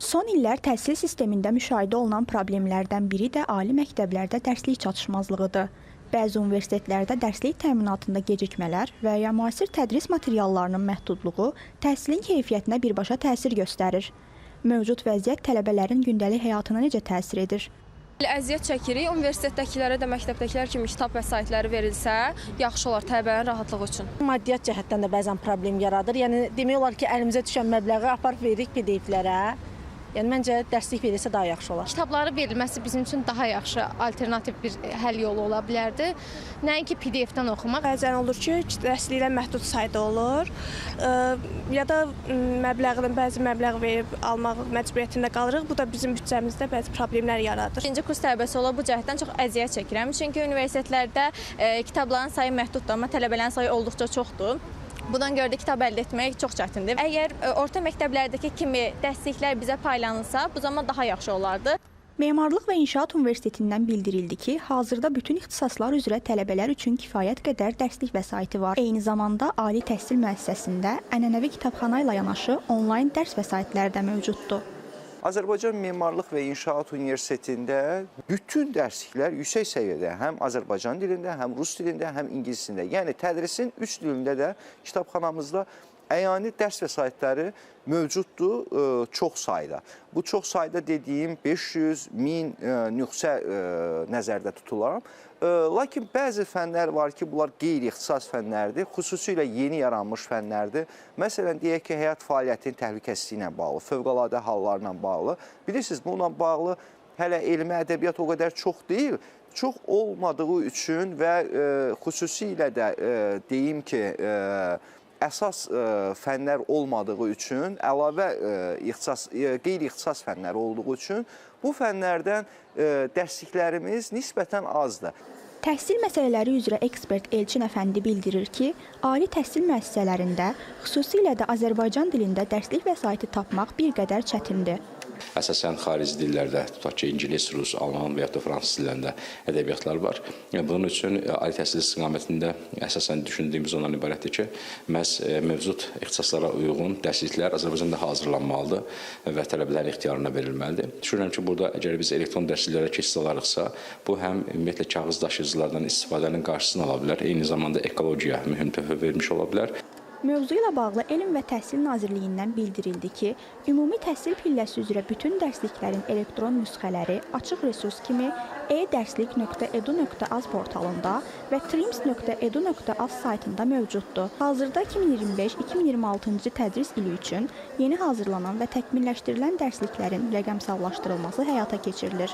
Son illər təhsil sistemində müşahidə olunan problemlərdən biri də ali məktəblərdə dərslik çatışmazlığıdır. Bəzi universitetlərdə dərslik təminatında gecikmələr və ya müasir tədris materiallarının məhdudluğu təhsilin keyfiyyətinə birbaşa təsir göstərir. Mövcud vəziyyət tələbələrin gündəlik həyatına necə təsir edir? Əziyyət çəkirik. Universitetdəkilərə də məktəbdəkilər kimi kitab vəsaitləri verilsə, yaxşı olar tələbələrin rahatlığı üçün. Maddiyyat cəhətdən də bəzən problem yaradır. Yəni demək olar ki, əlimizə düşən məbləği aparıb veririk PDF-lərə. Yəni məncə dərslik verilsə daha yaxşı olar. Kitabları verilməsi bizim üçün daha yaxşı alternativ bir həll yolu ola bilərdi. Nəinki PDF-dən oxumaq. Bəzən olur ki, dərsliklər məhdud sayda olur. Ya da bəzi məbləğ verib almaq məcburiyyətində qalırıq. Bu da bizim büdcəmizdə bəzi problemlər yaradır. İkinci kurs tələbəsi olaraq bu cəhətdən çox əziyyət çəkirəm. Çünki universitetlərdə kitabların sayı məhduddur, amma tələbələrin sayı olduqca çoxdur. Bundan görə də kitab əldə etmək çox çətindir. Əgər orta məktəblərdəki kimi dərsliklər bizə paylanırsa, bu zaman daha yaxşı olardı. Memarlıq və İnşaat Universitetindən bildirildi ki, hazırda bütün ixtisaslar üzrə tələbələr üçün kifayət qədər dərslik vəsaiti var. Eyni zamanda ali təhsil müəssisəsində ənənəvi kitabxana ilə yanaşı onlayn dərs vəsaitləri də mövcuddur. Azərbaycan Memarlıq və İnşaat Universitetində bütün dərsliklər yüksək səviyyədə həm Azərbaycan dilində, həm rus dilində, həm ingilis dilində. Yəni tədrisin 3 dilində də kitabxanamızda əyani dərs vəsaitləri mövcuddur çox sayda. Bu çox sayda dediyim 500, 1000 nüsxə nəzərdə tutular. Lakin bəzi fənlər var ki, bunlar qeyri-ixtisas fənlərdir, xüsusilə yeni yaranmış fənlərdir. Məsələn, deyək ki, həyat fəaliyyətinin təhlükəsizliyi ilə bağlı, fövqəladə hallarla bağlı. Bilirsiniz, bununla bağlı hələ elmi ədəbiyyat o qədər çox deyil. Çox olmadığı üçün və xüsusilə də deyim ki, əsas fənlər olmadığı üçün, əlavə qeyri-ixtisas fənlər olduğu üçün bu fənlərdən dərsliklərimiz nisbətən azdır. Təhsil məsələləri üzrə ekspert Elçin Əfəndi bildirir ki, ali təhsil müəssisələrində, xüsusilə də Azərbaycan dilində dərslik vəsaiti tapmaq bir qədər çətindir. Əsasən xarici dillərdə, tutaq ki, ingilis, rus, alman və ya da fransız dillərində ədəbiyyatlar var. Bunun üçün ali təhsil istiqamətində əsasən düşündüyümüz ondan ibarətdir ki, məhz mövcud ixtisaslara uyğun dərsliklər Azərbaycanda hazırlanmalıdır və tələbələrin ixtiyarına verilməlidir. Düşünürəm ki, burada əgər biz elektron dərsliklərə keçid alarıqsa, bu həm ümumiyyətlə kağız daşıyıcılardan istifadənin qarşısını ala bilər, eyni zamanda ekologiya mühüm töhfə vermiş ola bilər. Mövzu ilə bağlı Elm və Təhsil Nazirliyindən bildirildi ki, ümumi təhsil pilləsi üzrə bütün dərsliklərin elektron nüsxələri açıq resurs kimi e-dərslik.edu.az portalında və trims.edu.az saytında mövcuddur. Hazırda 2025-2026-cı tədris ili üçün yeni hazırlanan və təkmilləşdirilən dərsliklərin rəqəmsallaşdırılması həyata keçirilir.